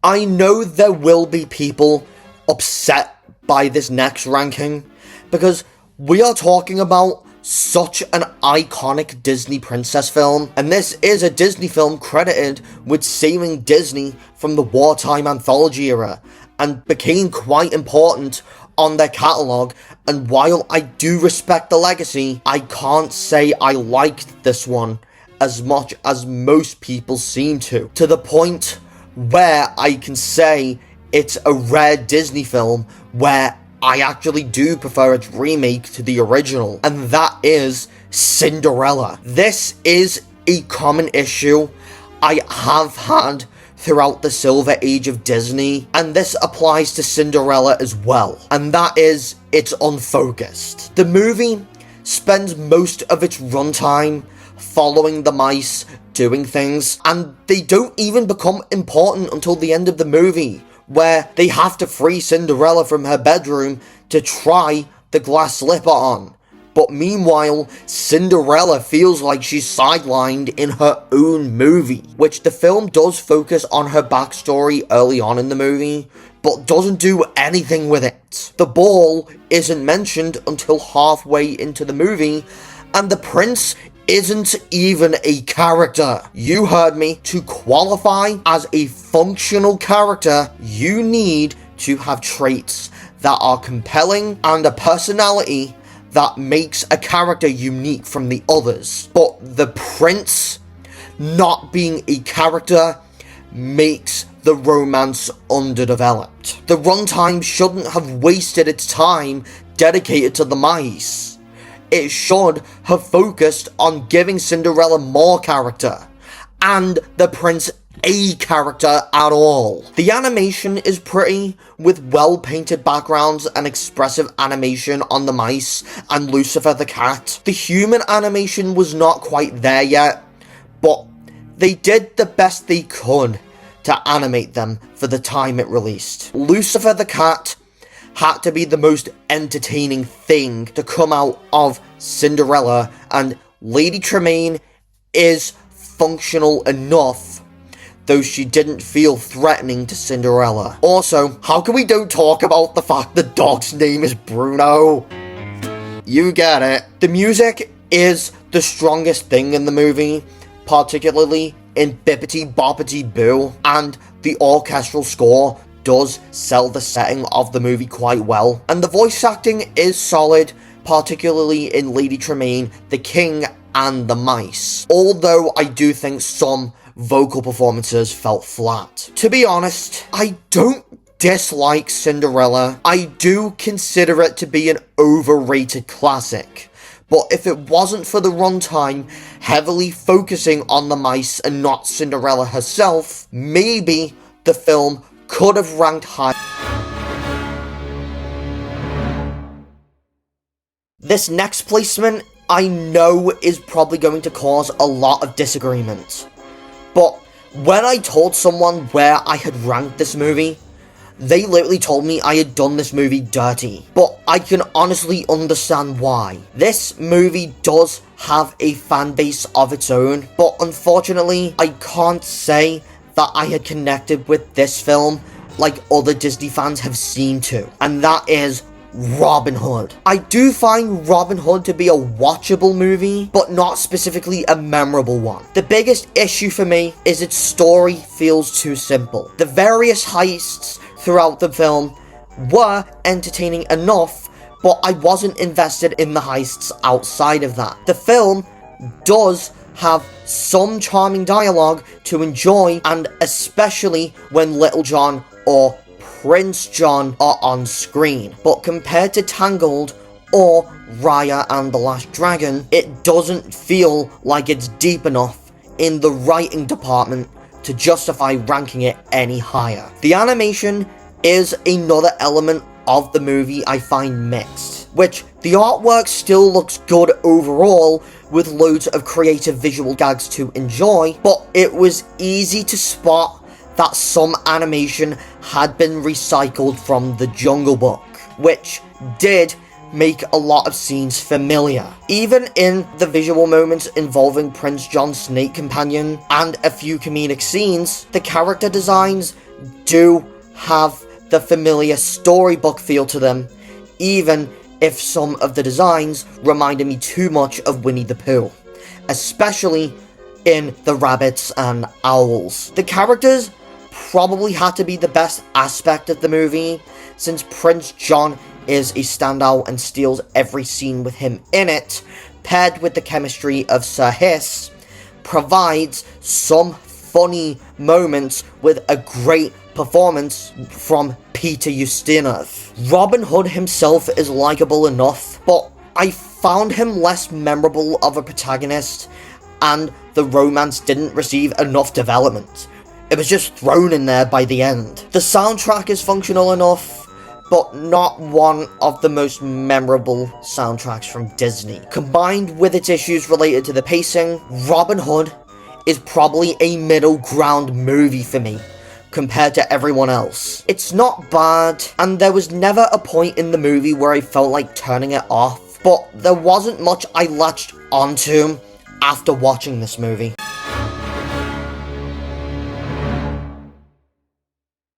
I know there will be people upset by this next ranking, because we are talking about such an iconic Disney princess film, and this is a Disney film credited with saving Disney from the wartime anthology era, and became quite important on their catalogue. And while I do respect the legacy, I can't say I liked this one as much as most people seem to the point where I can say it's a rare Disney film where I actually do prefer its remake to the original, and that is Cinderella. This is a common issue I have had throughout the Silver Age of Disney, and this applies to Cinderella as well, and that is it's unfocused. The movie spends most of its runtime following the mice doing things, and they don't even become important until the end of the movie, where they have to free Cinderella from her bedroom to try the glass slipper on. But meanwhile, Cinderella feels like she's sidelined in her own movie, which the film does focus on her backstory early on in the movie, but doesn't do anything with it. The ball isn't mentioned until halfway into the movie, and the prince isn't even a character. You heard me. To qualify as a functional character, you need to have traits that are compelling and a personality that makes a character unique from the others. But the prince not being a character makes the romance underdeveloped. The runtime shouldn't have wasted its time dedicated to the mice. It should have focused on giving Cinderella more character, and the prince a character at all. The animation is pretty, with well-painted backgrounds and expressive animation on the mice and Lucifer the cat. The human animation was not quite there yet, but they did the best they could to animate them for the time it released. Lucifer the cat had to be the most entertaining thing to come out of Cinderella, and Lady Tremaine is functional enough, though she didn't feel threatening to Cinderella. Also, how can we don't talk about the fact the dog's name is Bruno? You get it. The music is the strongest thing in the movie, particularly in Bippity Boppity Boo, and the orchestral score does sell the setting of the movie quite well, and the voice acting is solid, particularly in Lady Tremaine, the King, and the mice, although I do think some vocal performances felt flat. To be honest, I don't dislike Cinderella. I do consider it to be an overrated classic, but if it wasn't for the runtime heavily focusing on the mice and not Cinderella herself, maybe the film could have ranked high. This next placement, I know, is probably going to cause a lot of disagreement, but when I told someone where I had ranked this movie, they literally told me I had done this movie dirty, but I can honestly understand why. This movie does have a fan base of its own, but unfortunately, I can't say that I had connected with this film like other Disney fans have seemed to, and that is Robin Hood. I do find Robin Hood to be a watchable movie, but not specifically a memorable one. The biggest issue for me is its story feels too simple. The various heists throughout the film were entertaining enough, but I wasn't invested in the heists outside of that. The film does have some charming dialogue to enjoy, and especially when Little John or Prince John are on screen. But compared to Tangled or Raya and the Last Dragon, it doesn't feel like it's deep enough in the writing department to justify ranking it any higher. The animation is another element of the movie I find mixed, which the artwork still looks good overall, with loads of creative visual gags to enjoy, but it was easy to spot that some animation had been recycled from The Jungle Book, which did make a lot of scenes familiar. Even in the visual moments involving Prince John's snake companion and a few comedic scenes, the character designs do have the familiar storybook feel to them, even if some of the designs reminded me too much of Winnie the Pooh, especially in the rabbits and owls. The characters probably had to be the best aspect of the movie, since Prince John is a standout and steals every scene with him in it, paired with the chemistry of Sir Hiss, provides some funny moments with a great performance from Peter Ustinov. Robin Hood himself is likable enough, but I found him less memorable of a protagonist, and the romance didn't receive enough development. It was just thrown in there by the end. The soundtrack is functional enough, but not one of the most memorable soundtracks from Disney. Combined with its issues related to the pacing, Robin Hood is probably a middle ground movie for me, compared to everyone else. It's not bad, and there was never a point in the movie where I felt like turning it off, but there wasn't much I latched onto after watching this movie.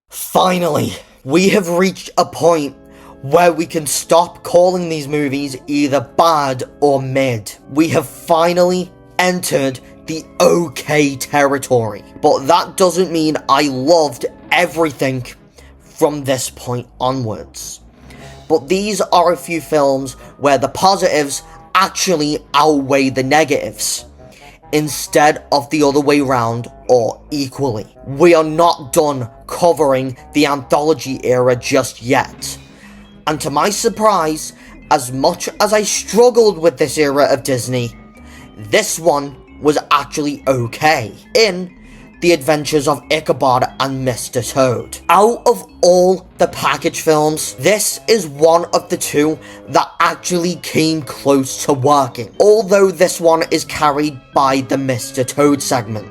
Finally, we have reached a point where we can stop calling these movies either bad or mid. We have finally entered the okay territory. But that doesn't mean I loved everything from this point onwards. But these are a few films where the positives actually outweigh the negatives, instead of the other way round or equally. We are not done covering the anthology era just yet. And to my surprise, as much as I struggled with this era of Disney, this one was actually okay in The Adventures of Ichabod and Mr. Toad. Out of all the package films, this is one of the two that actually came close to working. Although this one is carried by the Mr. Toad segment,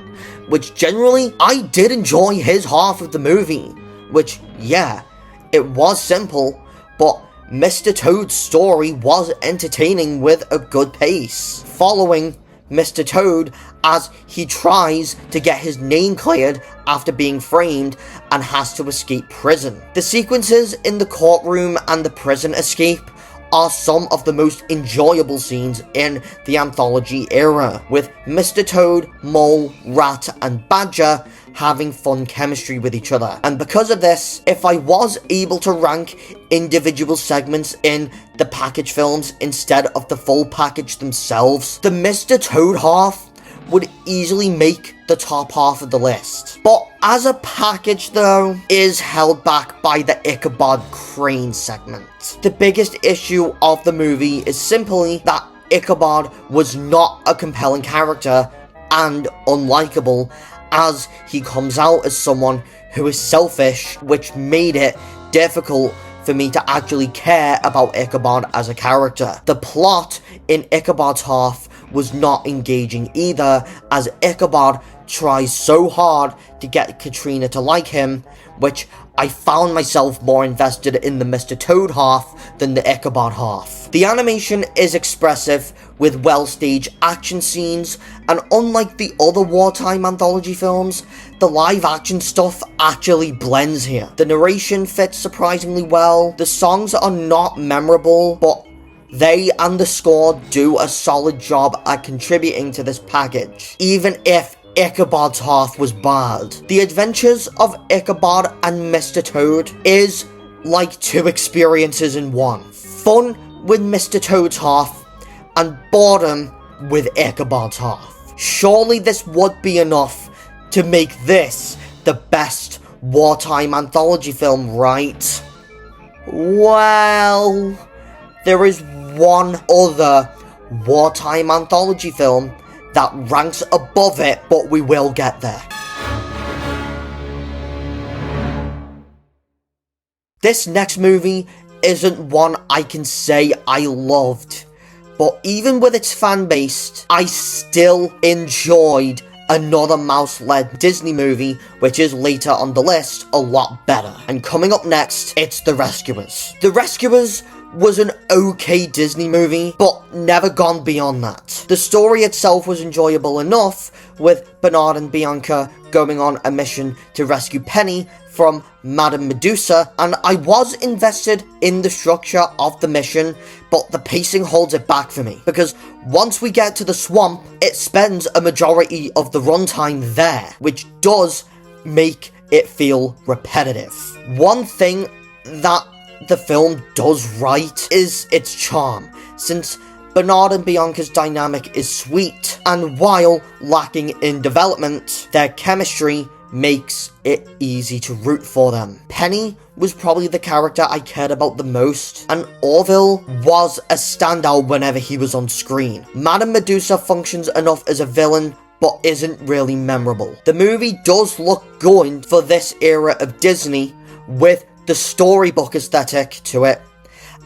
which generally I did enjoy his half of the movie, which, yeah, it was simple, but Mr. Toad's story was entertaining with a good pace, following Mr. Toad as he tries to get his name cleared after being framed and has to escape prison. The sequences in the courtroom and the prison escape are some of the most enjoyable scenes in the anthology era, with Mr. Toad, Mole, Rat, and Badger having fun chemistry with each other. And because of this, if I was able to rank individual segments in the package films instead of the full package themselves, the Mr. Toad half would easily make the top half of the list. But as a package though, is held back by the Ichabod Crane segment. The biggest issue of the movie is simply that Ichabod was not a compelling character and unlikable, as he comes out as someone who is selfish, which made it difficult for me to actually care about Ichabod as a character. The plot in Ichabod's half was not engaging either, as Ichabod tries so hard to get Katrina to like him, which I found myself more invested in the Mr. Toad half than the Ichabod half. The animation is expressive with well-staged action scenes, and unlike the other wartime anthology films, the live-action stuff actually blends here. The narration fits surprisingly well, the songs are not memorable, but they and the score do a solid job at contributing to this package, even if Ichabod's half was bad. The Adventures of Ichabod and Mr. Toad is like two experiences in one. Fun with Mr. Toad's half, and boredom with Ichabod's half. Surely this would be enough to make this the best wartime anthology film, right? Well, there is one other wartime anthology film that ranks above it, but we will get there. This next movie isn't one I can say I loved, but even with its fan base, I still enjoyed another mouse-led Disney movie, which is later on the list, a lot better. And coming up next, it's The Rescuers. The Rescuers was an okay Disney movie, but never gone beyond that. The story itself was enjoyable enough, with Bernard and Bianca going on a mission to rescue Penny from Madame Medusa, and I was invested in the structure of the mission, but the pacing holds it back for me, because once we get to the swamp, it spends a majority of the runtime there, which does make it feel repetitive. One thing that the film does right is its charm, since Bernard and Bianca's dynamic is sweet, and while lacking in development, their chemistry makes it easy to root for them. Penny was probably the character I cared about the most, and Orville was a standout whenever he was on screen. Madame Medusa functions enough as a villain, but isn't really memorable. The movie does look good for this era of Disney, with the storybook aesthetic to it,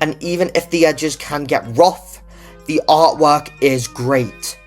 and even if the edges can get rough, the artwork is great.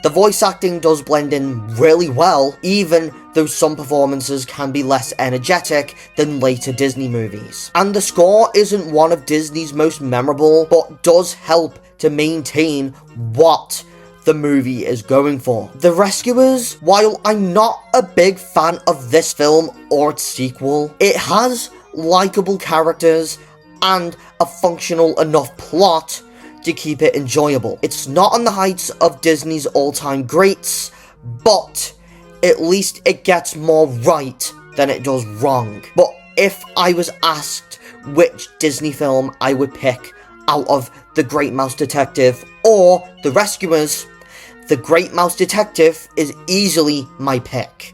The voice acting does blend in really well, even though some performances can be less energetic than later Disney movies. And the score isn't one of Disney's most memorable, but does help to maintain what the movie is going for. The Rescuers, while I'm not a big fan of this film or its sequel, it has likable characters and a functional enough plot to keep it enjoyable. It's not on the heights of Disney's all-time greats, but at least it gets more right than it does wrong. But if I was asked which Disney film I would pick out of The Great Mouse Detective or The Rescuers, The Great Mouse Detective is easily my pick.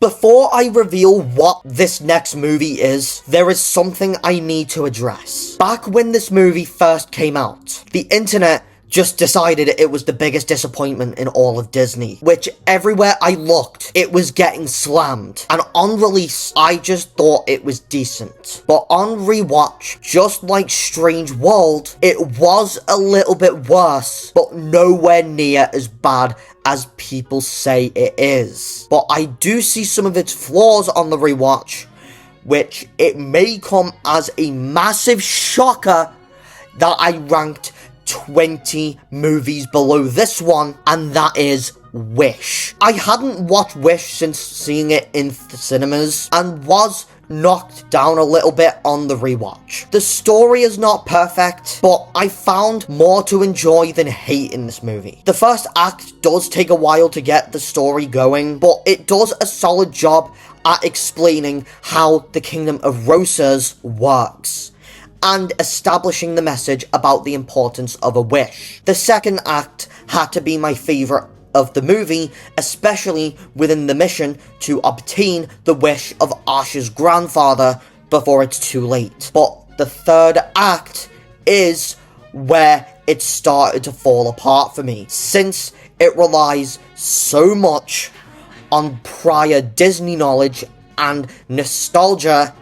Before I reveal what this next movie is, there is something I need to address. Back when this movie first came out, the internet just decided it was the biggest disappointment in all of Disney, which everywhere I looked, it was getting slammed. And on release, I just thought it was decent. But on rewatch, just like Strange World, it was a little bit worse, but nowhere near as bad as people say it is. But I do see some of its flaws on the rewatch, which it may come as a massive shocker that I ranked 20 movies below this one, and that is Wish. I hadn't watched Wish since seeing it in the cinemas, and was knocked down a little bit on the rewatch. The story is not perfect, but I found more to enjoy than hate in this movie. The first act does take a while to get the story going, but it does a solid job at explaining how the Kingdom of Rosas works, and establishing the message about the importance of a wish. The second act had to be my favourite of the movie, especially within the mission to obtain the wish of Asha's grandfather before it's too late. But the third act is where it started to fall apart for me, since it relies so much on prior Disney knowledge and nostalgia,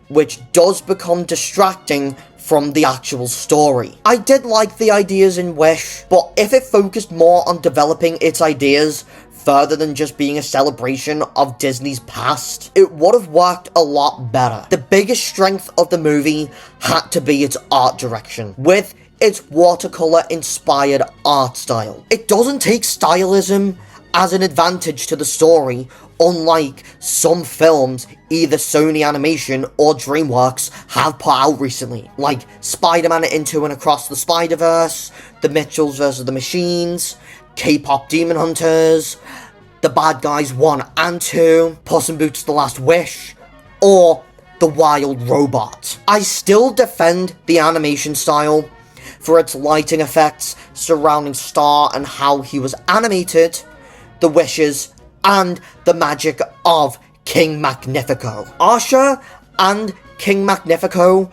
which does become distracting from the actual story. I did like the ideas in Wish, but if it focused more on developing its ideas further than just being a celebration of Disney's past, it would have worked a lot better. The biggest strength of the movie had to be its art direction, with its watercolor-inspired art style. It doesn't take stylism as an advantage to the story, unlike some films either Sony Animation or DreamWorks have put out recently, like Spider-Man Into and Across the Spider-Verse, The Mitchells vs. the Machines, K-Pop Demon Hunters, The Bad Guys 1 and 2, Puss in Boots: The Last Wish, or The Wild Robot. I still defend the animation style for its lighting effects surrounding Star and how he was animated, the wishes, and the magic of King Magnifico. Asha and King Magnifico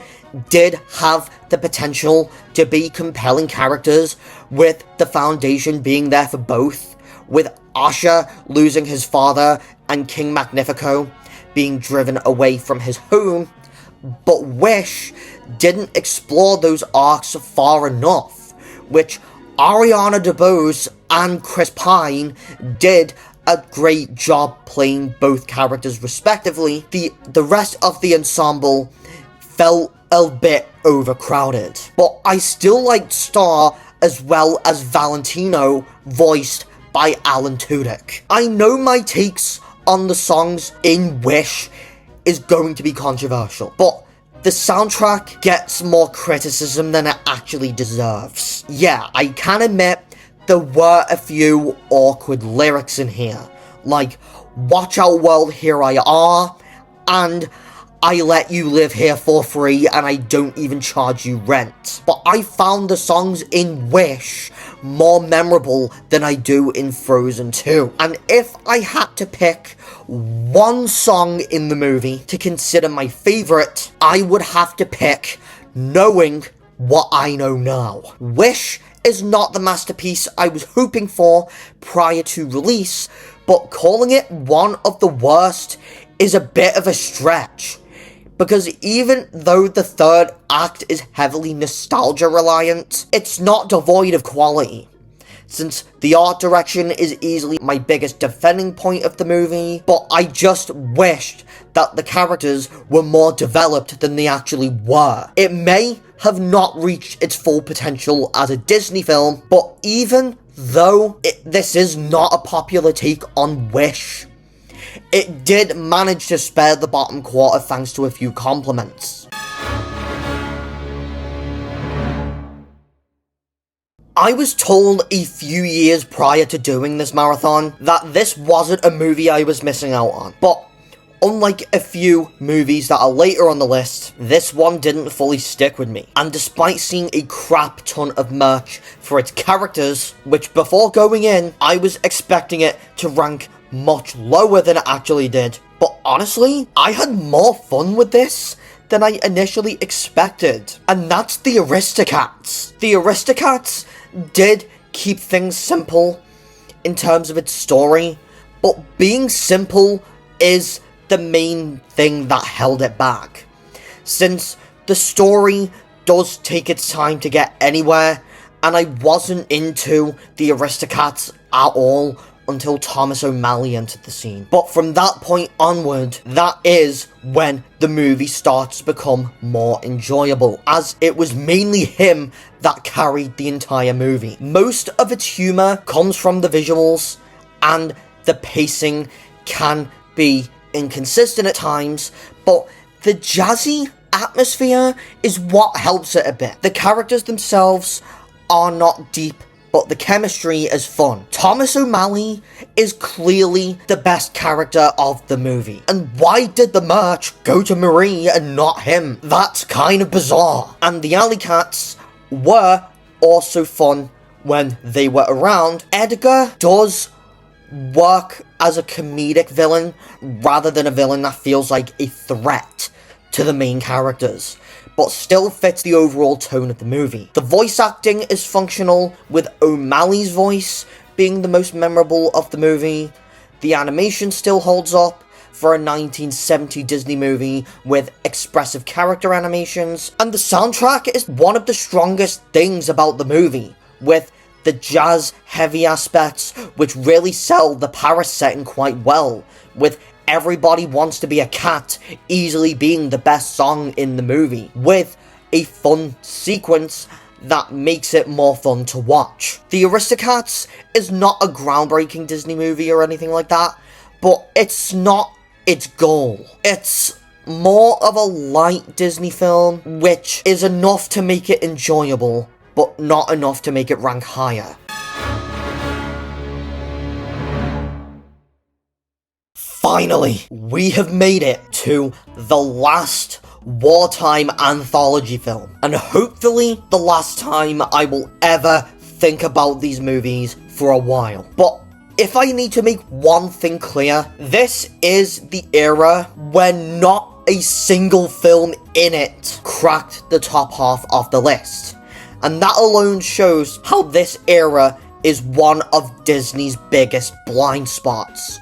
did have the potential to be compelling characters, with the foundation being there for both, with Asha losing his father and King Magnifico being driven away from his home, but Wish didn't explore those arcs far enough, which Ariana DeBose and Chris Pine did a great job playing both characters respectively, the rest of the ensemble felt a bit overcrowded. But I still liked Star as well as Valentino, voiced by Alan Tudyk. I know my takes on the songs in Wish is going to be controversial, but the soundtrack gets more criticism than it actually deserves. Yeah, I can admit there were a few awkward lyrics in here, like "Watch out world, here I are," and "I let you live here for free and I don't even charge you rent." But I found the songs in Wish more memorable than I do in Frozen 2. And if I had to pick one song in the movie to consider my favourite, I would have to pick Knowing What I Know Now. Wish is not the masterpiece I was hoping for prior to release, but calling it one of the worst is a bit of a stretch. Because even though the third act is heavily nostalgia reliant, it's not devoid of quality. Since the art direction is easily my biggest defending point of the movie, but I just wished that the characters were more developed than they actually were. It may have not reached its full potential as a Disney film, but even though this is not a popular take on Wish, it did manage to spare the bottom quarter thanks to a few compliments. I was told a few years prior to doing this marathon that this wasn't a movie I was missing out on, but unlike a few movies that are later on the list, this one didn't fully stick with me. And despite seeing a crap ton of merch for its characters, which before going in, I was expecting it to rank much lower than it actually did. But honestly, I had more fun with this than I initially expected. And that's the Aristocats. The Aristocats did keep things simple in terms of its story, but being simple is the main thing that held it back. Since the story does take its time to get anywhere, and I wasn't into the Aristocats at all until Thomas O'Malley entered the scene. But from that point onward, that is when the movie starts to become more enjoyable, as it was mainly him that carried the entire movie. Most of its humour comes from the visuals, and the pacing can be inconsistent at times, but the jazzy atmosphere is what helps it a bit. The characters themselves are not deep, but the chemistry is fun. Thomas O'Malley is clearly the best character of the movie. And why did the merch go to Marie and not him? That's kind of bizarre. And the Alley Cats were also fun when they were around. Edgar does work as a comedic villain rather than a villain that feels like a threat to the main characters, but still fits the overall tone of the movie. The voice acting is functional, with O'Malley's voice being the most memorable of the movie. The animation still holds up for a 1970 Disney movie with expressive character animations, and the soundtrack is one of the strongest things about the movie, with the jazz-heavy aspects which really sell the Paris setting quite well, with Everybody Wants to Be a Cat easily being the best song in the movie, with a fun sequence that makes it more fun to watch. The Aristocats is not a groundbreaking Disney movie or anything like that, but it's not its goal. It's more of a light Disney film, which is enough to make it enjoyable, but not enough to make it rank higher. Finally, we have made it to the last wartime anthology film, and hopefully the last time I will ever think about these movies for a while. But if I need to make one thing clear, this is the era when not a single film in it cracked the top half of the list. And that alone shows how this era is one of Disney's biggest blind spots.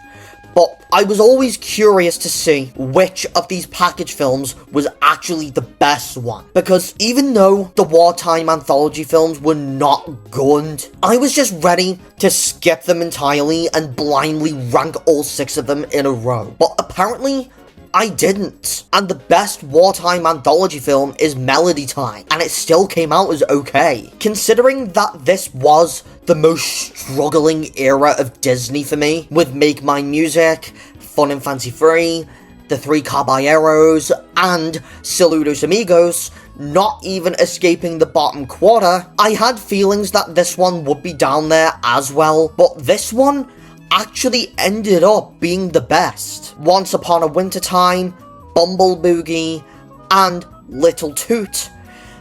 but I was always curious to see which of these package films was actually the best one. Because even though the wartime anthology films were not good, I was just ready to skip them entirely and blindly rank all 6 of them in a row. But apparently, I didn't. And the best wartime anthology film is Melody Time, and it still came out as okay. Considering that this was the most struggling era of Disney for me, with Make Mine Music, Fun and Fancy Free, The Three Caballeros, and Saludos Amigos, not even escaping the bottom quarter, I had feelings that this one would be down there as well, but this one actually ended up being the best. Once Upon a Wintertime, Bumble Boogie, and Little Toot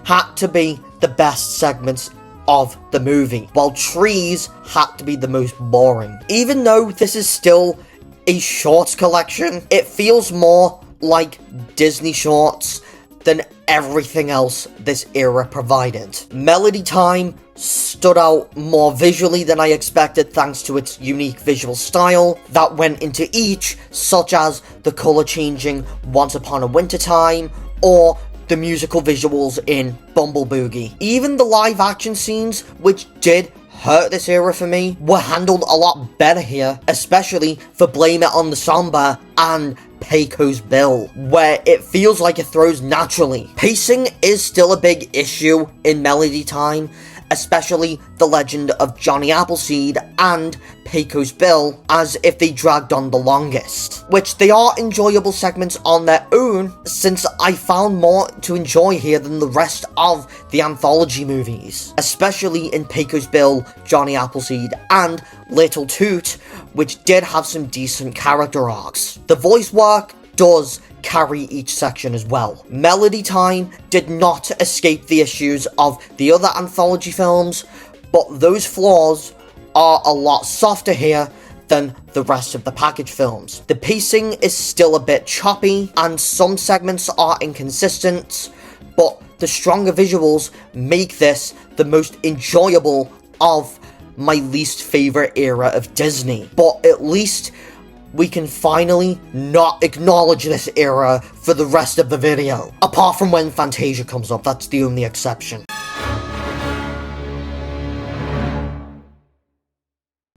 had to be the best segments of the movie, while Trees had to be the most boring. Even though this is still a shorts collection, it feels more like Disney shorts than everything else this era provided. Melody Time stood out more visually than I expected thanks to its unique visual style that went into each, such as the colour changing Once Upon a Wintertime or the musical visuals in Bumble Boogie. Even the live action scenes, which did hurt this era for me, were handled a lot better here, especially for Blame It on the Samba and Pecos Bill, where it feels like it throws naturally. Pacing is still a big issue in Melody Time, especially the legend of Johnny Appleseed and Pecos Bill, as if they dragged on the longest. Which they are enjoyable segments on their own, since I found more to enjoy here than the rest of the anthology movies. Especially in Pecos Bill, Johnny Appleseed, and Little Toot, which did have some decent character arcs. The voice work does carry each section as well. Melody Time did not escape the issues of the other anthology films, but those flaws are a lot softer here than the rest of the package films. The pacing is still a bit choppy, and some segments are inconsistent, but the stronger visuals make this the most enjoyable of my least favorite era of Disney. But at least we can finally not acknowledge this era for the rest of the video. Apart from when Fantasia comes up, that's the only exception.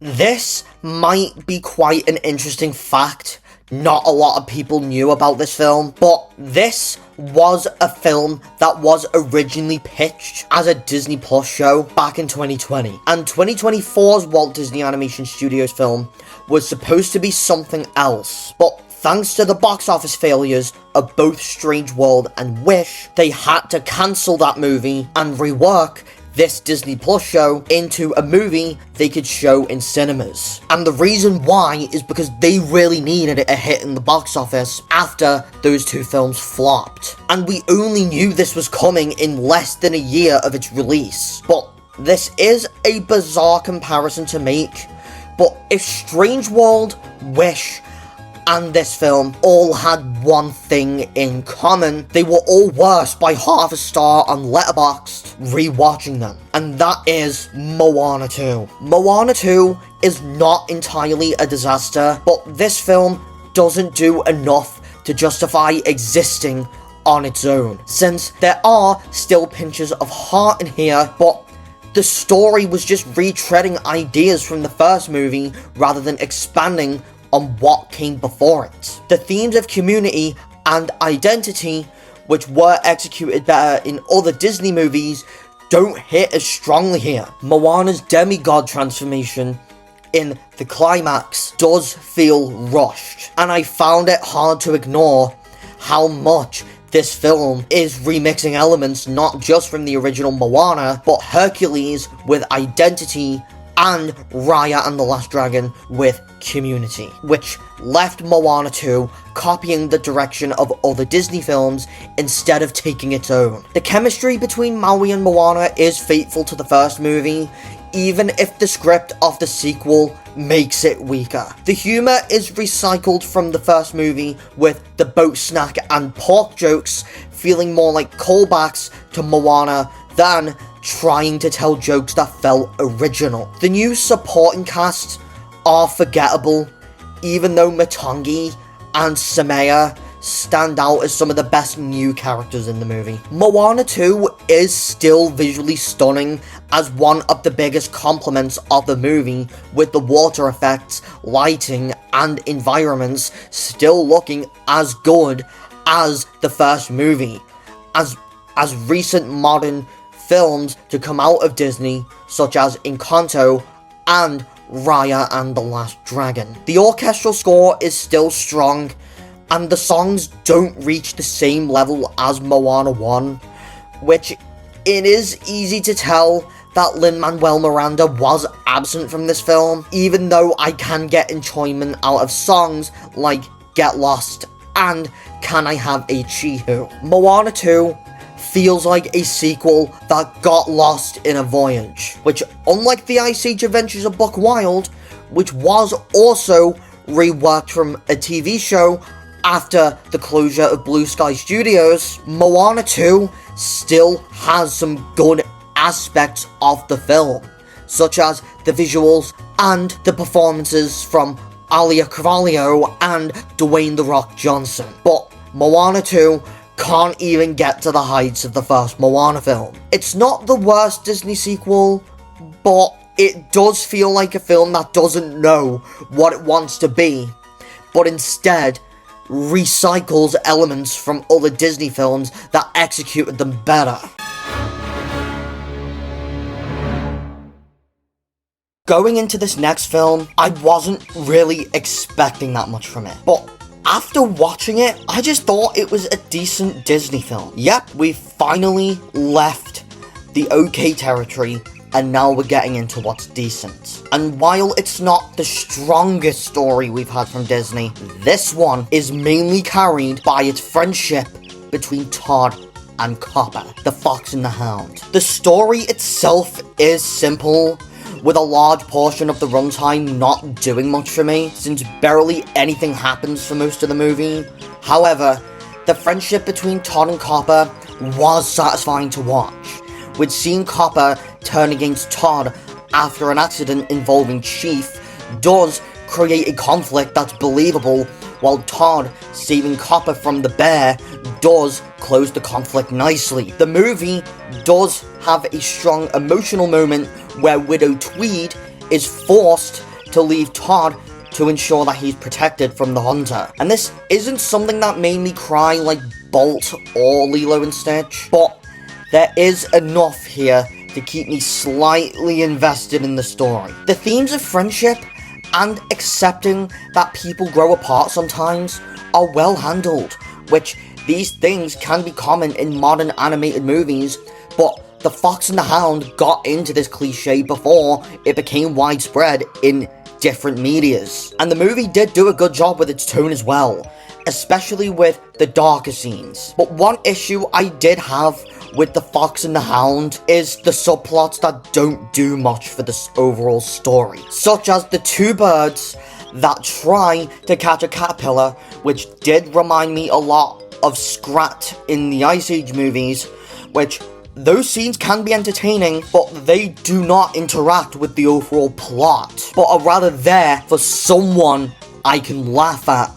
This might be quite an interesting fact. Not a lot of people knew about this film, but this was a film that was originally pitched as a Disney Plus show back in 2020. And 2024's Walt Disney Animation Studios film was supposed to be something else, but thanks to the box office failures of both Strange World and Wish, they had to cancel that movie and rework this Disney Plus show into a movie they could show in cinemas. And the reason why is because they really needed a hit in the box office after those two films flopped. And we only knew this was coming in less than a year of its release. But this is a bizarre comparison to make, but if Strange World, Wish, and this film all had one thing in common: they were all worse by half a star on Letterboxd rewatching them, and that is Moana 2. Moana 2 is not entirely a disaster, but this film doesn't do enough to justify existing on its own, since there are still pinches of heart in here, but the story was just retreading ideas from the first movie rather than expanding on what came before it. The themes of community and identity, which were executed better in other Disney movies, don't hit as strongly here. Moana's demigod transformation in the climax does feel rushed, and I found it hard to ignore how much this film is remixing elements not just from the original Moana, but Hercules with Identity and Raya and the Last Dragon with Community, which left Moana 2 copying the direction of other Disney films instead of taking its own. The chemistry between Maui and Moana is faithful to the first movie, even if the script of the sequel makes it weaker. The humour is recycled from the first movie, with the boat snack and pork jokes feeling more like callbacks to Moana than trying to tell jokes that felt original. The new supporting cast are forgettable, even though Matangi and Samaya stand out as some of the best new characters in the movie. Moana 2 is still visually stunning as one of the biggest compliments of the movie, with the water effects, lighting, and environments still looking as good as the first movie. As recent modern films to come out of Disney, such as Encanto and Raya and the Last Dragon. The orchestral score is still strong, and the songs don't reach the same level as Moana 1, which it is easy to tell that Lin-Manuel Miranda was absent from this film, even though I can get enjoyment out of songs like Get Lost and Can I Have a Chihu. Moana 2 feels like a sequel that got lost in a voyage, which, unlike the Ice Age Adventures of Buck Wild, which was also reworked from a TV show after the closure of Blue Sky Studios, Moana 2 still has some good aspects of the film, such as the visuals and the performances from Alia Carvalho and Dwayne "The Rock" Johnson. But Moana 2 can't even get to the heights of the first Moana film. It's not the worst Disney sequel, but it does feel like a film that doesn't know what it wants to be, but instead recycles elements from other Disney films that executed them better. Going into this next film, I wasn't really expecting that much from it, but after watching it, I just thought it was a decent Disney film. Yep, we finally left the okay territory, and now we're getting into what's decent. And while it's not the strongest story we've had from Disney, this one is mainly carried by its friendship between Todd and Copper, the Fox and the Hound. The story itself is simple, with a large portion of the runtime not doing much for me, since barely anything happens for most of the movie. However, the friendship between Todd and Copper was satisfying to watch, with seeing Copper turn against Todd after an accident involving Chief does create a conflict that's believable, while Todd saving Copper from the bear does close the conflict nicely. The movie does have a strong emotional moment where Widow Tweed is forced to leave Todd to ensure that he's protected from the hunter. And this isn't something that made me cry like Bolt or Lilo and Stitch, but there is enough here to keep me slightly invested in the story. The themes of friendship and accepting that people grow apart sometimes are well handled, which these things can be common in modern animated movies, but the Fox and the Hound got into this cliche before it became widespread in different medias. And the movie did do a good job with its tone as well, especially with the darker scenes. But one issue I did have with the Fox and the Hound is the subplots that don't do much for this overall story, such as the two birds that try to catch a caterpillar, which did remind me a lot of Scrat in the Ice Age movies, which those scenes can be entertaining, but they do not interact with the overall plot, but are rather there for someone I can laugh at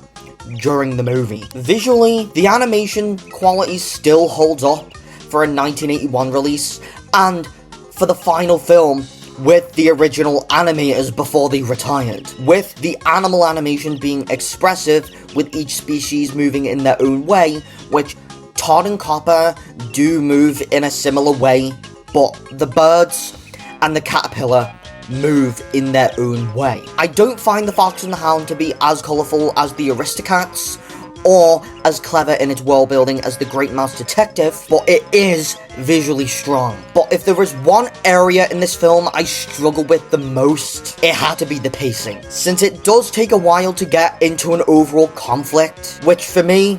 during the movie. Visually, the animation quality still holds up for a 1981 release, and for the final film with the original animators before they retired, with the animal animation being expressive, with each species moving in their own way, which Todd and Copper do move in a similar way, but the birds and the caterpillar move in their own way. I don't find the Fox and the Hound to be as colourful as the Aristocats, or as clever in its world building as the Great Mouse Detective, but it is visually strong. But if there was one area in this film I struggle with the most, it had to be the pacing, since it does take a while to get into an overall conflict, which for me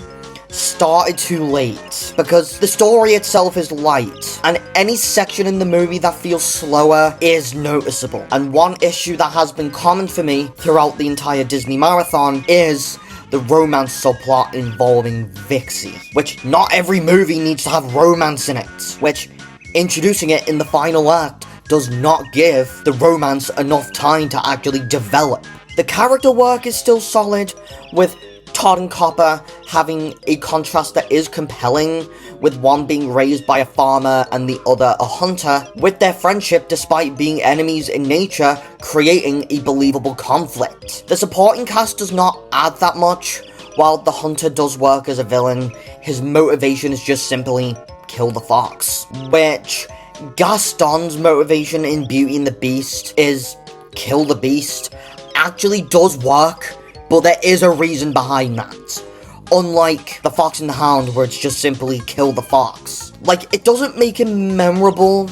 started too late, because the story itself is light, and any section in the movie that feels slower is noticeable. And one issue that has been common for me throughout the entire Disney marathon is the romance subplot involving Vixie, which not every movie needs to have romance in it, which introducing it in the final act does not give the romance enough time to actually develop. The character work is still solid, with Todd and Copper having a contrast that is compelling, with one being raised by a farmer and the other a hunter, with their friendship, despite being enemies in nature, creating a believable conflict. The supporting cast does not add that much. While the hunter does work as a villain, his motivation is just simply kill the fox, which Gaston's motivation in Beauty and the Beast is kill the beast actually does work, but there is a reason behind that. Unlike the Fox and the Hound, where it's just simply kill the fox. Like, it doesn't make him memorable,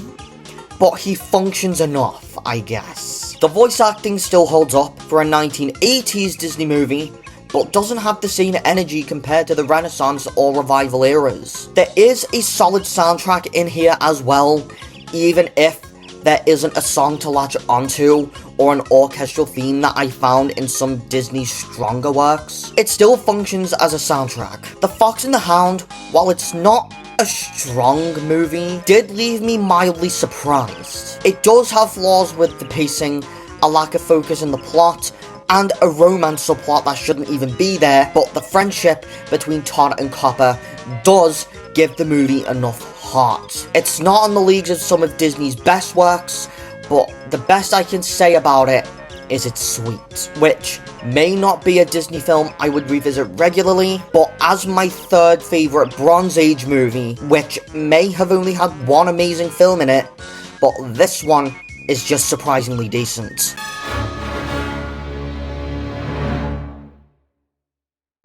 but he functions enough, I guess. The voice acting still holds up for a 1980s Disney movie, but doesn't have the same energy compared to the Renaissance or Revival eras. There is a solid soundtrack in here as well, even if there isn't a song to latch onto or an orchestral theme that I found in some Disney stronger works. It still functions as a soundtrack. The Fox and the Hound, while it's not a strong movie, did leave me mildly surprised. It does have flaws with the pacing, a lack of focus in the plot, and a romance subplot that shouldn't even be there, but the friendship between Todd and Copper does give the movie enough heart. It's not on the leagues of some of Disney's best works, but the best I can say about it is it's sweet, which may not be a Disney film I would revisit regularly, but as my third favourite Bronze Age movie, which may have only had one amazing film in it, but this one is just surprisingly decent.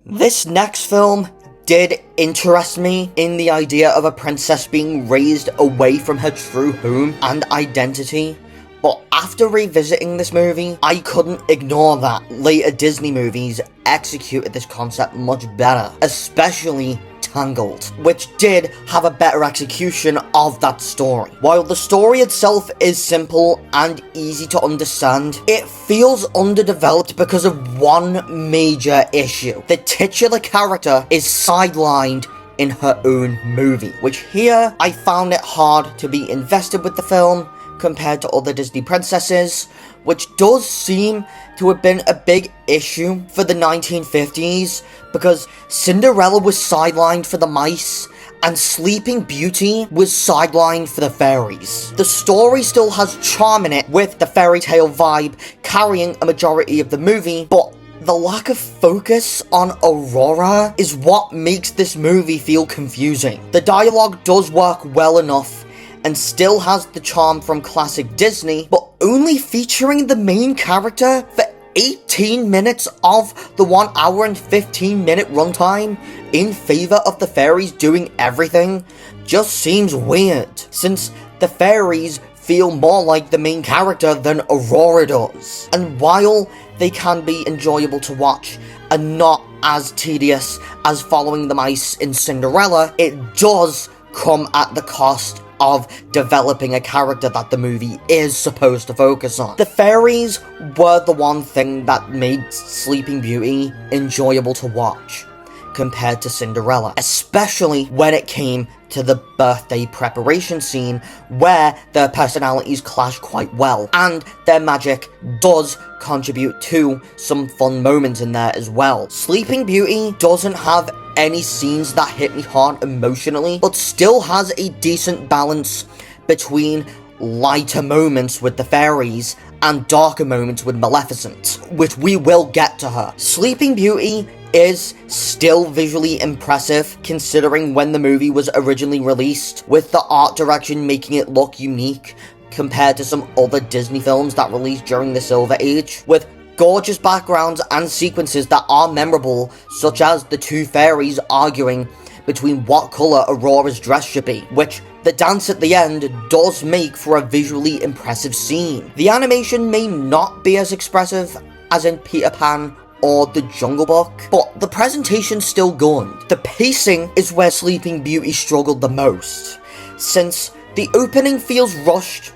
This next film did interest me in the idea of a princess being raised away from her true home and identity, but after revisiting this movie, I couldn't ignore that later Disney movies executed this concept much better, especially Tangled, which did have a better execution of that story. While the story itself is simple and easy to understand, it feels underdeveloped because of one major issue. The titular character is sidelined in her own movie, which here I found it hard to be invested with the film compared to other Disney princesses, which does seem to have been a big issue for the 1950s, because Cinderella was sidelined for the mice, and Sleeping Beauty was sidelined for the fairies. The story still has charm in it, with the fairy tale vibe carrying a majority of the movie, but the lack of focus on Aurora is what makes this movie feel confusing. The dialogue does work well enough, and still has the charm from classic Disney, but only featuring the main character for 18 minutes of the 1 hour and 15 minute runtime in favor of the fairies doing everything just seems weird, since the fairies feel more like the main character than Aurora does. And while they can be enjoyable to watch and not as tedious as following the mice in Cinderella, it does come at the cost of developing a character that the movie is supposed to focus on. The fairies were the one thing that made Sleeping Beauty enjoyable to watch compared to Cinderella, especially when it came to the birthday preparation scene, where their personalities clash quite well, and their magic does contribute to some fun moments in there as well. Sleeping Beauty doesn't have any scenes that hit me hard emotionally, but still has a decent balance between lighter moments with the fairies and darker moments with Maleficent, which we will get to her. Sleeping Beauty is still visually impressive considering when the movie was originally released, with the art direction making it look unique compared to some other Disney films that released during the Silver Age, with gorgeous backgrounds and sequences that are memorable, such as the two fairies arguing between what colour Aurora's dress should be, which the dance at the end does make for a visually impressive scene. The animation may not be as expressive as in Peter Pan or The Jungle Book, but the presentation's still good. The pacing is where Sleeping Beauty struggled the most, since the opening feels rushed,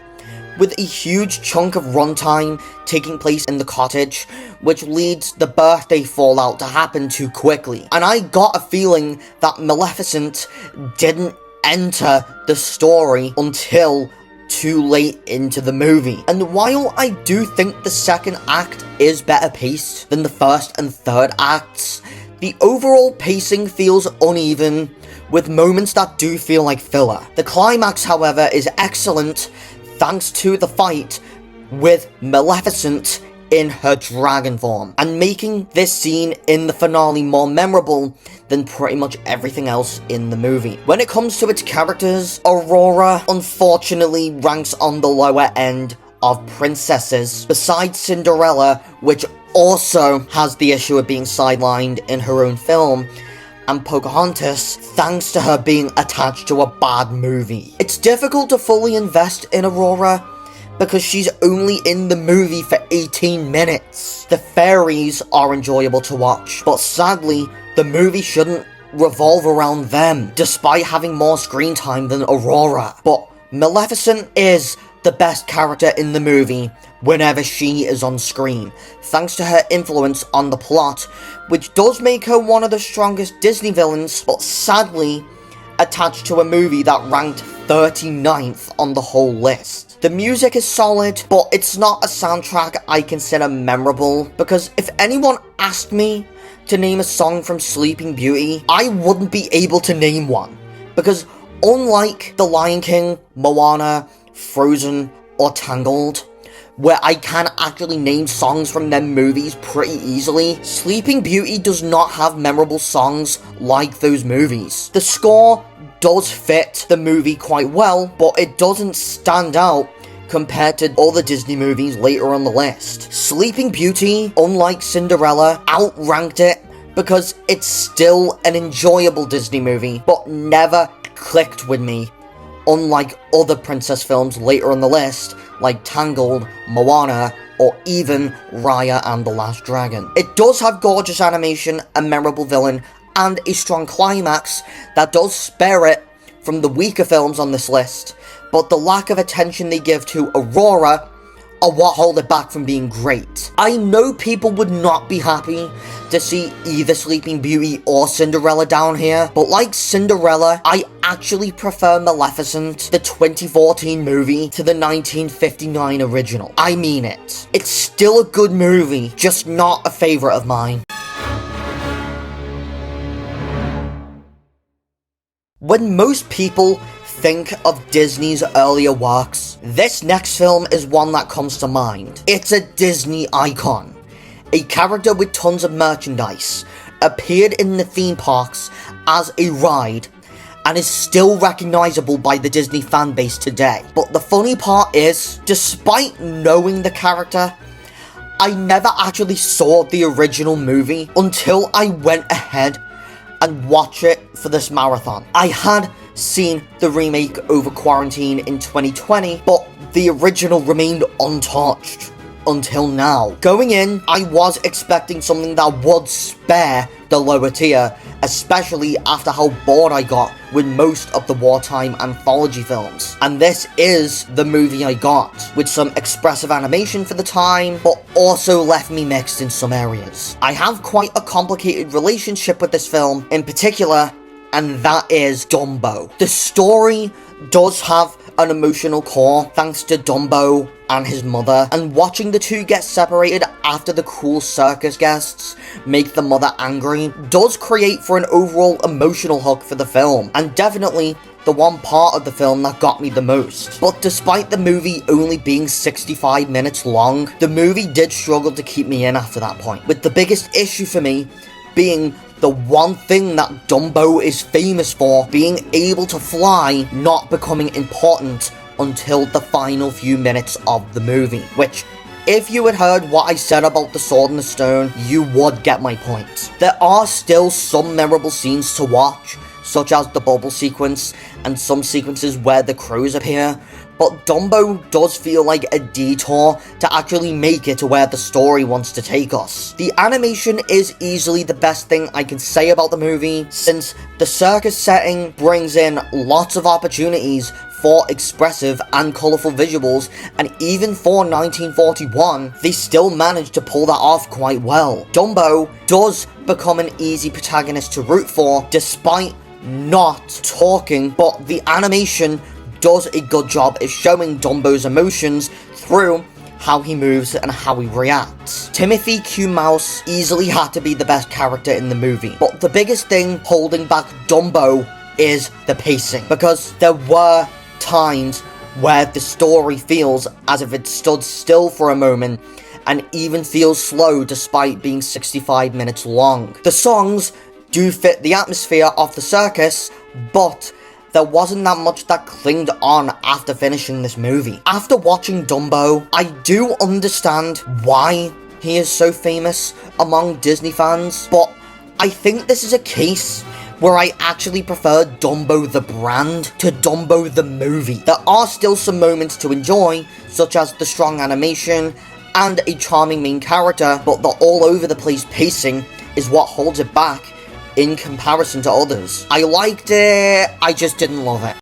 with a huge chunk of runtime taking place in the cottage, which leads the birthday fallout to happen too quickly. And I got a feeling that Maleficent didn't enter the story until too late into the movie. And while I do think the second act is better paced than the first and third acts, the overall pacing feels uneven, with moments that do feel like filler. The climax, however, is excellent thanks to the fight with Maleficent in her dragon form, and making this scene in the finale more memorable than pretty much everything else in the movie. When it comes to its characters, Aurora unfortunately ranks on the lower end of princesses, besides Cinderella, which also has the issue of being sidelined in her own film, and Pocahontas, thanks to her being attached to a bad movie. It's difficult to fully invest in Aurora because she's only in the movie for 18 minutes. The fairies are enjoyable to watch, but sadly, the movie shouldn't revolve around them, despite having more screen time than Aurora. But Maleficent is the best character in the movie whenever she is on screen, thanks to her influence on the plot, which does make her one of the strongest Disney villains, but sadly attached to a movie that ranked 39th on the whole list. The music is solid, but it's not a soundtrack I consider memorable, because if anyone asked me to name a song from Sleeping Beauty, I wouldn't be able to name one, because unlike The Lion King, Moana, Frozen, or Tangled, where I can actually name songs from them movies pretty easily, Sleeping Beauty does not have memorable songs like those movies. The score does fit the movie quite well, but it doesn't stand out compared to all the Disney movies later on the list. Sleeping Beauty, unlike Cinderella, outranked it because it's still an enjoyable Disney movie, but never clicked with me, unlike other princess films later on the list, like Tangled, Moana, or even Raya and the Last Dragon. It does have gorgeous animation, a memorable villain, and a strong climax that does spare it from the weaker films on this list, but the lack of attention they give to Aurora are what hold it back from being great. I know people would not be happy to see either Sleeping Beauty or Cinderella down here, but like Cinderella, I actually prefer Maleficent, the 2014 movie, to the 1959 original. I mean it. It's still a good movie, just not a favorite of mine. When most people think of Disney's earlier works, this next film is one that comes to mind. It's a Disney icon. A character with tons of merchandise, appeared in the theme parks as a ride, and is still recognizable by the Disney fanbase today. But the funny part is, despite knowing the character, I never actually saw the original movie until I went ahead and watched it for this marathon. I had seen the remake over quarantine in 2020, but the original remained untouched until now. Going in, I was expecting something that would spare the lower tier, especially after how bored I got with most of the wartime anthology films. And this is the movie I got, with some expressive animation for the time, but also left me mixed in some areas. I have quite a complicated relationship with this film in particular, and that is Dumbo. The story does have an emotional core thanks to Dumbo and his mother, and watching the two get separated after the cruel circus guests make the mother angry does create for an overall emotional hook for the film, and definitely the one part of the film that got me the most. But despite the movie only being 65 minutes long, the movie did struggle to keep me in after that point, with the biggest issue for me being the one thing that Dumbo is famous for, being able to fly, not becoming important until the final few minutes of the movie. Which, if you had heard what I said about The Sword and the Stone, you would get my point. There are still some memorable scenes to watch, such as the bubble sequence, and some sequences where the crows appear, but Dumbo does feel like a detour to actually make it to where the story wants to take us. The animation is easily the best thing I can say about the movie, since the circus setting brings in lots of opportunities for expressive and colourful visuals, and even for 1941, they still managed to pull that off quite well. Dumbo does become an easy protagonist to root for, despite not talking, but the animation does a good job of showing Dumbo's emotions through how he moves and how he reacts. Timothy Q. Mouse easily had to be the best character in the movie, but the biggest thing holding back Dumbo is the pacing, because there were times where the story feels as if it stood still for a moment and even feels slow despite being 65 minutes long. The songs do fit the atmosphere of the circus, but there wasn't that much that clinged on after finishing this movie. After watching Dumbo, I do understand why he is so famous among Disney fans, but I think this is a case where I actually prefer Dumbo the brand to Dumbo the movie. There are still some moments to enjoy, such as the strong animation and a charming main character, but the all over the place pacing is what holds it back in comparison to others. I liked it, I just didn't love it.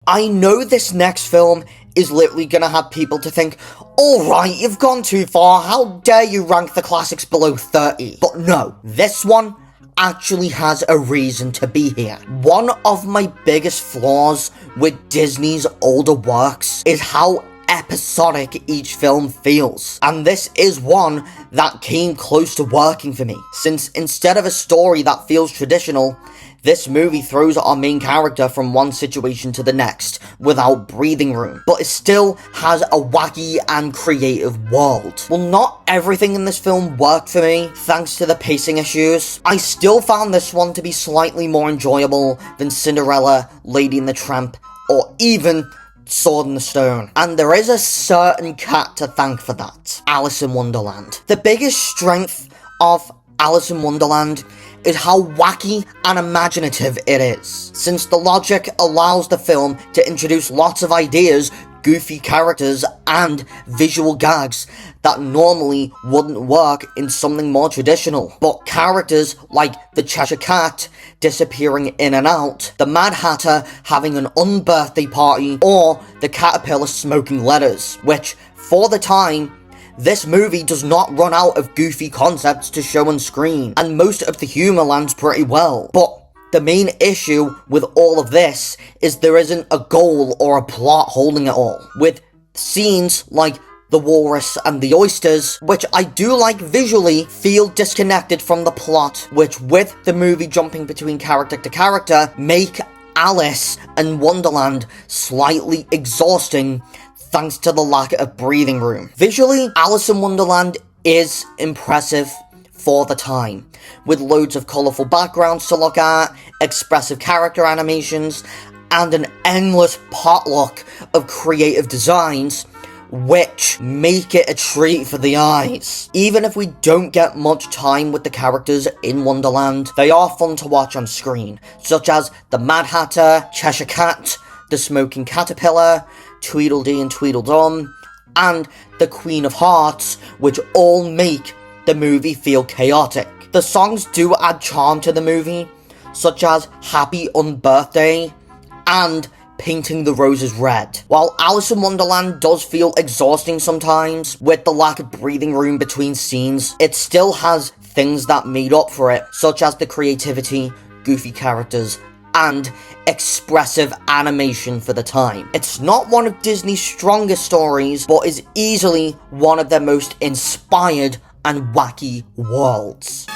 I know this next film is literally gonna have people to think, alright, you've gone too far, how dare you rank the classics below 30? But no, this one actually has a reason to be here. One of my biggest flaws with Disney's older works is how episodic each film feels, and this is one that came close to working for me, since instead of a story that feels traditional, this movie throws our main character from one situation to the next without breathing room, but it still has a wacky and creative world. Well, not everything in this film worked for me, thanks to the pacing issues. I still found this one to be slightly more enjoyable than Cinderella, Lady and the Tramp, or even Sword in the Stone. And there is a certain cat to thank for that: Alice in Wonderland. The biggest strength of Alice in Wonderland is how wacky and imaginative it is, since the logic allows the film to introduce lots of ideas, goofy characters, and visual gags that normally wouldn't work in something more traditional. But characters like the Cheshire Cat disappearing in and out, the Mad Hatter having an unbirthday party, or the caterpillar smoking letters, which, for the time, this movie does not run out of goofy concepts to show on screen, and most of the humour lands pretty well. But the main issue with all of this is there isn't a goal or a plot holding it all, with scenes like the walrus and the oysters, which I do like visually, feel disconnected from the plot, which with the movie jumping between character to character, make Alice and Wonderland slightly exhausting thanks to the lack of breathing room. Visually, Alice in Wonderland is impressive for the time, with loads of colourful backgrounds to look at, expressive character animations, and an endless potluck of creative designs, which make it a treat for the eyes. Even if we don't get much time with the characters in Wonderland, they are fun to watch on screen, such as the Mad Hatter, Cheshire Cat, the Smoking Caterpillar, Tweedledee and Tweedledum, and the Queen of Hearts, which all make the movie feel chaotic. The songs do add charm to the movie, such as Happy Unbirthday and Painting the Roses Red. While Alice in Wonderland does feel exhausting sometimes, with the lack of breathing room between scenes, it still has things that made up for it, such as the creativity, goofy characters, and expressive animation for the time. It's not one of Disney's strongest stories, but is easily one of their most inspired and wacky worlds.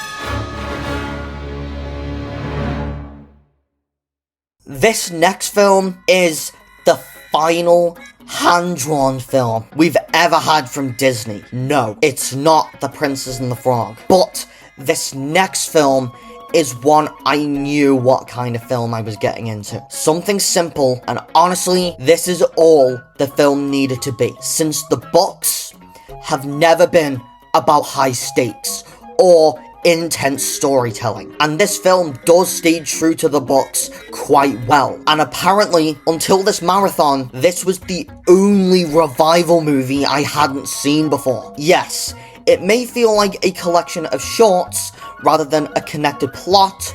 This next film is the final hand-drawn film we've ever had from Disney. No, it's not The Princess and the Frog, but this next film is one I knew what kind of film I was getting into. Something simple, and honestly, this is all the film needed to be, since the books have never been about high stakes or intense storytelling, and this film does stay true to the books quite well. And apparently, until this marathon, this was the only revival movie I hadn't seen before. Yes, it may feel like a collection of shorts rather than a connected plot,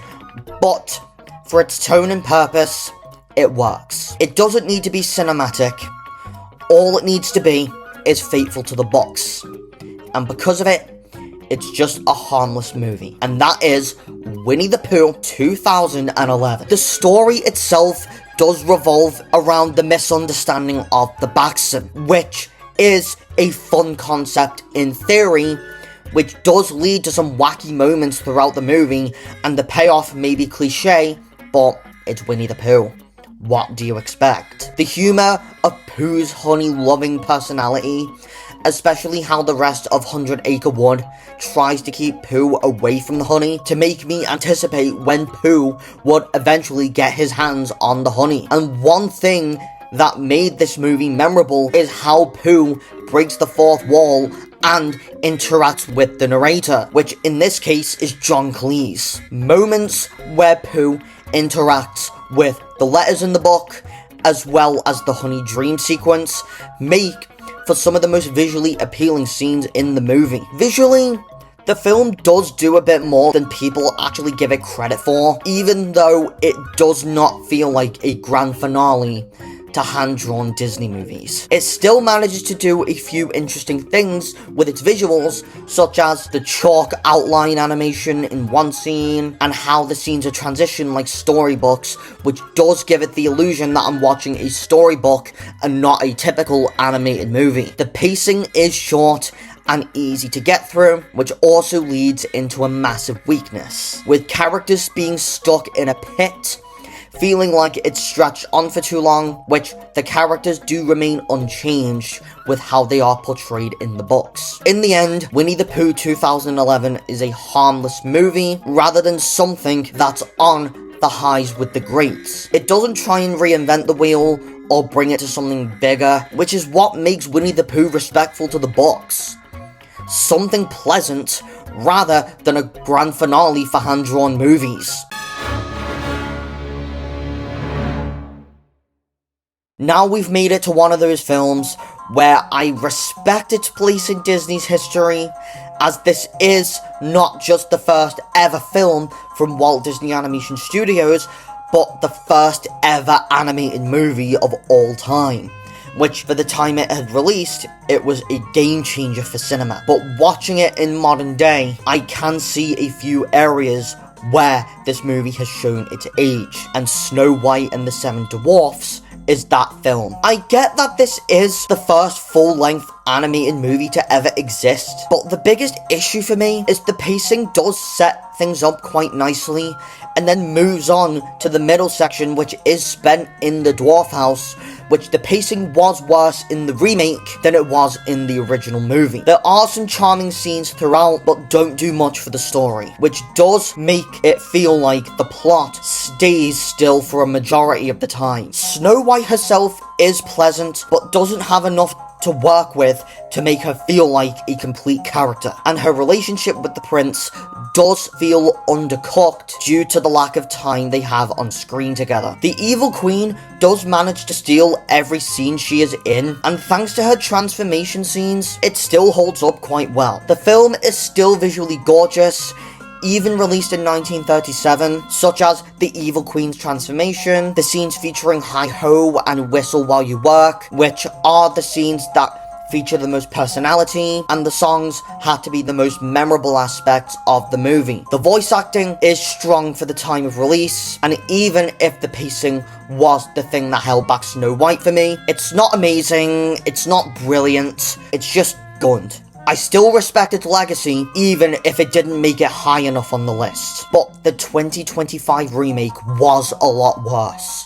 but for its tone and purpose, it works. It doesn't need to be cinematic. All it needs to be is faithful to the books. And because of it, it's just a harmless movie, and that is Winnie the Pooh 2011. The story itself does revolve around the misunderstanding of the Baxton, which is a fun concept in theory, which does lead to some wacky moments throughout the movie, and the payoff may be cliche, but it's Winnie the Pooh. What do you expect? The humour of Pooh's honey-loving personality, especially how the rest of 100 Acre Wood tries to keep Pooh away from the honey, to make me anticipate when Pooh would eventually get his hands on the honey. And one thing that made this movie memorable is how Pooh breaks the fourth wall and interacts with the narrator, which in this case is John Cleese. Moments where Pooh interacts with the letters in the book, as well as the honey dream sequence, make for some of the most visually appealing scenes in the movie. Visually, the film does do a bit more than people actually give it credit for, even though it does not feel like a grand finale to hand-drawn Disney movies. It still manages to do a few interesting things with its visuals, such as the chalk outline animation in one scene, and how the scenes are transitioned like storybooks, which does give it the illusion that I'm watching a storybook and not a typical animated movie. The pacing is short and easy to get through, which also leads into a massive weakness, with characters being stuck in a pit, feeling like it's stretched on for too long, which the characters do remain unchanged with how they are portrayed in the books. In the end, Winnie the Pooh 2011 is a harmless movie, rather than something that's on the highs with the greats. It doesn't try and reinvent the wheel or bring it to something bigger, which is what makes Winnie the Pooh respectful to the books. Something pleasant, rather than a grand finale for hand-drawn movies. Now we've made it to one of those films where I respect its place in Disney's history, as this is not just the first ever film from Walt Disney Animation Studios, but the first ever animated movie of all time, which for the time it had released, it was a game changer for cinema. But watching it in modern day, I can see a few areas where this movie has shown its age, and Snow White and the Seven Dwarfs is that film. I get that this is the first full-length animated movie to ever exist, but the biggest issue for me is the pacing does set things up quite nicely, and then moves on to the middle section, which is spent in the dwarf house, which the pacing was worse in the remake than it was in the original movie. There are some charming scenes throughout, but don't do much for the story, which does make it feel like the plot stays still for a majority of the time. Snow White herself is pleasant, but doesn't have enough to work with to make her feel like a complete character, and her relationship with the prince does feel undercooked due to the lack of time they have on screen together. The evil queen does manage to steal every scene she is in, and thanks to her transformation scenes, it still holds up quite well. The film is still visually gorgeous, even released in 1937, such as the Evil Queen's transformation, the scenes featuring Hi-Ho and Whistle While You Work, which are the scenes that feature the most personality, and the songs had to be the most memorable aspects of the movie. The voice acting is strong for the time of release, and even if the pacing was the thing that held back Snow White for me, it's not amazing, it's not brilliant, it's just good. I still respect its legacy, even if it didn't make it high enough on the list. But the 2025 remake was a lot worse.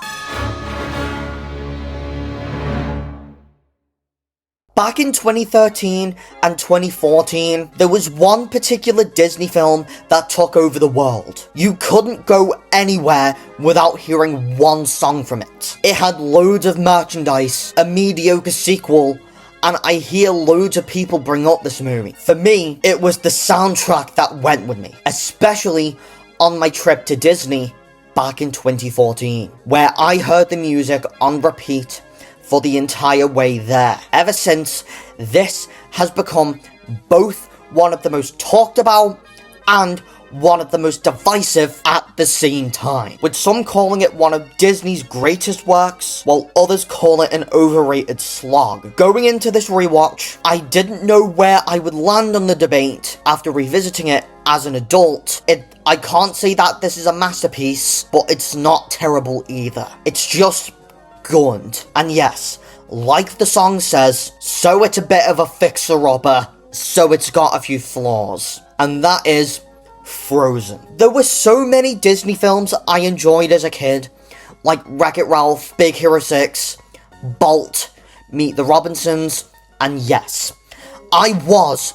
Back in 2013 and 2014, there was one particular Disney film that took over the world. You couldn't go anywhere without hearing one song from it. It had loads of merchandise, a mediocre sequel, and I hear loads of people bring up this movie. For me, it was the soundtrack that went with me, especially on my trip to Disney back in 2014, where I heard the music on repeat for the entire way there. Ever since, this has become both one of the most talked about and one of the most divisive at the same time, with some calling it one of Disney's greatest works, while others call it an overrated slog. Going into this rewatch, I didn't know where I would land on the debate after revisiting it as an adult. I can't say that this is a masterpiece, but it's not terrible either. It's just good. And yes, like the song says, so it's a bit of a fixer-upper, so it's got a few flaws. And that is Frozen. There were so many Disney films I enjoyed as a kid, like Wreck-It Ralph, Big Hero 6, Bolt, Meet the Robinsons, and yes, I was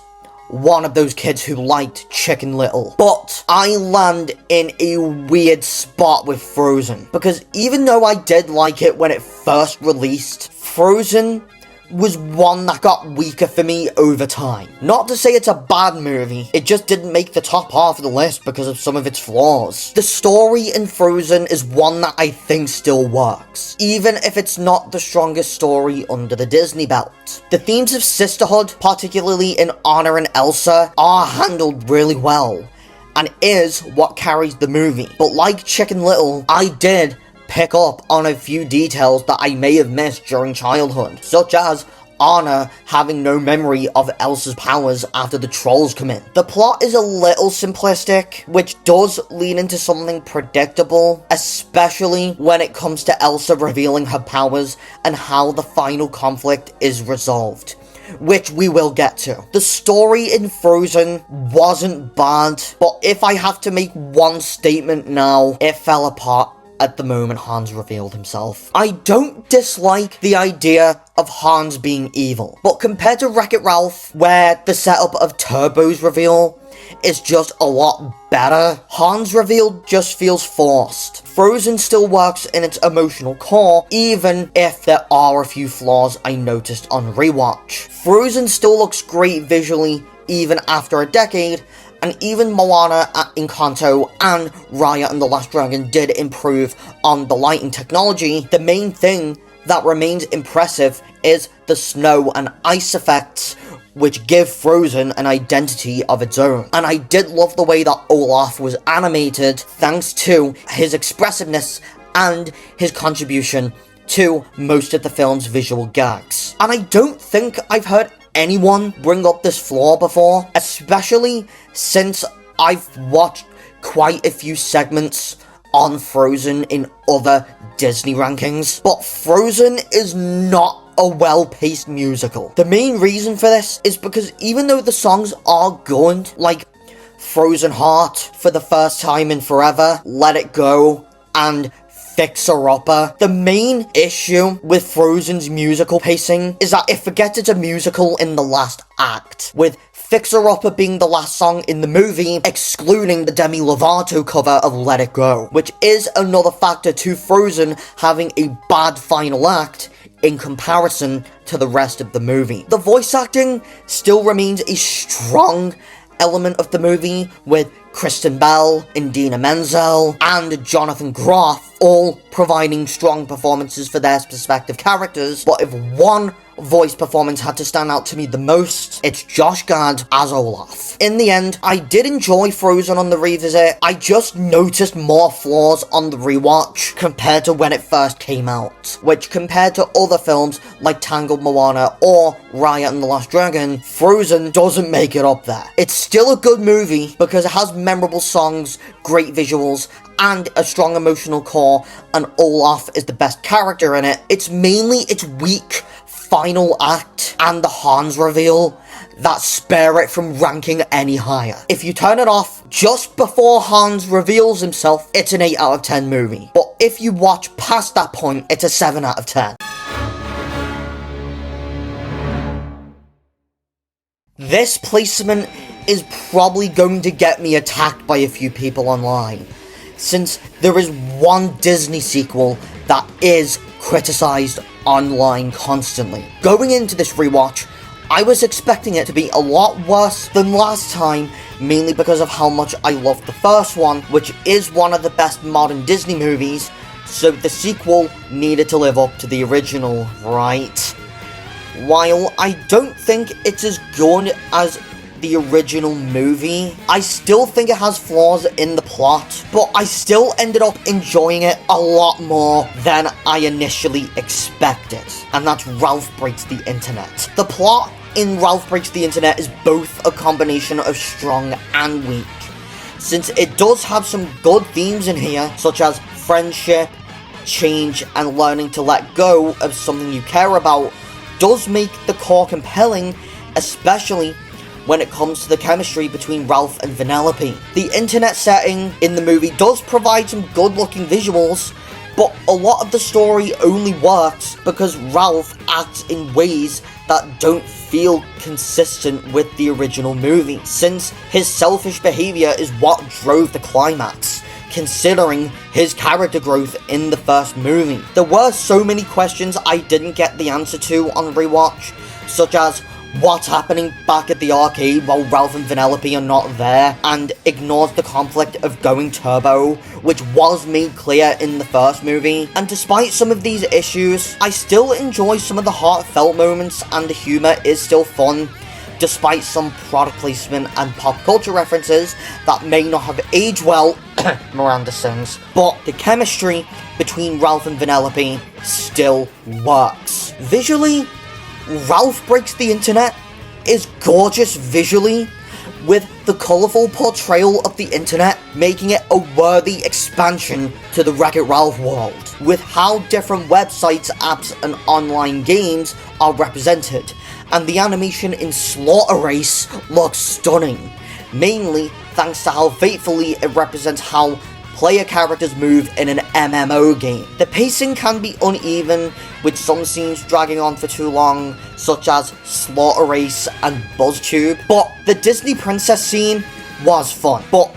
one of those kids who liked Chicken Little. But I land in a weird spot with Frozen, because even though I did like it when it first released, Frozen was one that got weaker for me over time. Not to say it's a bad movie, it just didn't make the top half of the list because of some of its flaws. The story in Frozen is one that I think still works, even if it's not the strongest story under the Disney belt. The themes of sisterhood, particularly in Anna and Elsa, are handled really well, and is what carries the movie. But like Chicken Little, I did pick up on a few details that I may have missed during childhood, such as Anna having no memory of Elsa's powers after the trolls come in. The plot is a little simplistic, which does lean into something predictable, especially when it comes to Elsa revealing her powers and how the final conflict is resolved, which we will get to. The story in Frozen wasn't bad, but if I have to make one statement now, it fell apart at the moment Hans revealed himself. I don't dislike the idea of Hans being evil, but compared to Wreck-It Ralph, where the setup of Turbo's reveal is just a lot better, Hans' reveal just feels forced. Frozen still works in its emotional core, even if there are a few flaws I noticed on rewatch. Frozen still looks great visually, even after a decade, and even Moana, Encanto, and Raya and the Last Dragon did improve on the lighting technology. The main thing that remains impressive is the snow and ice effects, which give Frozen an identity of its own. And I did love the way that Olaf was animated, thanks to his expressiveness and his contribution to most of the film's visual gags. And I don't think I've heard anyone bring up this flaw before, especially since I've watched quite a few segments on Frozen in other Disney rankings. But Frozen is not a well-paced musical. The main reason for this is because even though the songs are good, like Frozen Heart, For the First Time in Forever, Let It Go, and Fixer-Upper, the main issue with Frozen's musical pacing is that it forgets it's a musical in the last act, with Fixer-Upper being the last song in the movie, excluding the Demi Lovato cover of Let It Go, which is another factor to Frozen having a bad final act in comparison to the rest of the movie. The voice acting still remains a strong element of the movie, with Kristen Bell, Idina Menzel, and Jonathan Groff all providing strong performances for their respective characters. But if one voice performance had to stand out to me the most, it's Josh Gad as Olaf. In the end, I did enjoy Frozen on the revisit. I just noticed more flaws on the rewatch compared to when it first came out, which compared to other films like Tangled, Moana, or Raya and the Last Dragon, Frozen doesn't make it up there. It's still a good movie because it has memorable songs, great visuals, and a strong emotional core, and Olaf is the best character in it. It's mainly its weak final act and the Hans reveal that spare it from ranking any higher. If you turn it off just before Hans reveals himself, it's an 8 out of 10 movie. But if you watch past that point, it's a 7 out of 10. This placement is probably going to get me attacked by a few people online, since there is one Disney sequel that is criticized online constantly. Going into this rewatch, I was expecting it to be a lot worse than last time, mainly because of how much I loved the first one, which is one of the best modern Disney movies, so the sequel needed to live up to the original, right? While I don't think it's as good as the original movie. I still think it has flaws in the plot, but I still ended up enjoying it a lot more than I initially expected. And that's Ralph Breaks the Internet. The plot in Ralph Breaks the Internet is both a combination of strong and weak, since it does have some good themes in here, such as friendship, change, and learning to let go of something you care about, does make the core compelling, especially when it comes to the chemistry between Ralph and Vanellope. The internet setting in the movie does provide some good looking visuals, but a lot of the story only works because Ralph acts in ways that don't feel consistent with the original movie, since his selfish behavior is what drove the climax, considering his character growth in the first movie. There were so many questions I didn't get the answer to on rewatch, such as what's happening back at the arcade while Ralph and Vanellope are not there, and ignores the conflict of going turbo, which was made clear in the first movie. And despite some of these issues, I still enjoy some of the heartfelt moments, and the humour is still fun, despite some product placement and pop culture references that may not have aged well, Miranda sings. But the chemistry between Ralph and Vanellope still works. Visually, Ralph Breaks the Internet is gorgeous visually, with the colourful portrayal of the internet making it a worthy expansion to the Wreck-It Ralph world, with how different websites, apps, and online games are represented, and the animation in Slaughter Race looks stunning, mainly thanks to how faithfully it represents how player characters move in an MMO game. The pacing can be uneven, with some scenes dragging on for too long, such as Slaughter Race and BuzzTube, but the Disney princess scene was fun, but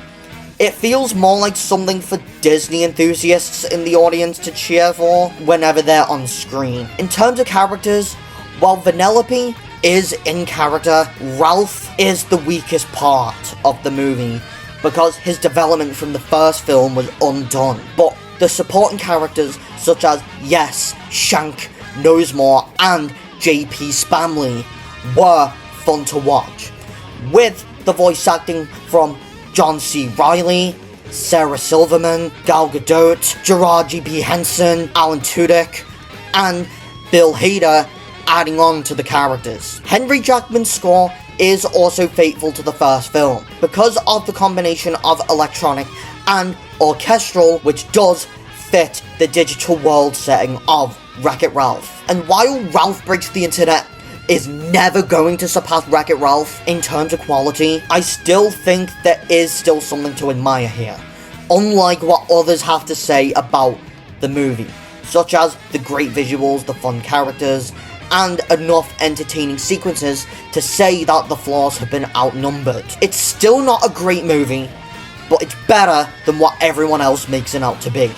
it feels more like something for Disney enthusiasts in the audience to cheer for whenever they're on screen. In terms of characters, while Vanellope is in character, Ralph is the weakest part of the movie, because his development from the first film was undone. But the supporting characters such as Yes, Shank, Knowsmore, and JP Spamley were fun to watch, with the voice acting from John C. Reilly, Sarah Silverman, Gal Gadot, Gerard G.P. Henson, Alan Tudyk, and Bill Hader adding on to the characters. Henry Jackman's score is also faithful to the first film, because of the combination of electronic and orchestral, which does fit the digital world setting of Wreck-It Ralph. And while Ralph Breaks the Internet is never going to surpass Wreck-It Ralph in terms of quality, I still think there is still something to admire here, unlike what others have to say about the movie, such as the great visuals, the fun characters, and enough entertaining sequences to say that the flaws have been outnumbered. It's still not a great movie, but it's better than what everyone else makes it out to be.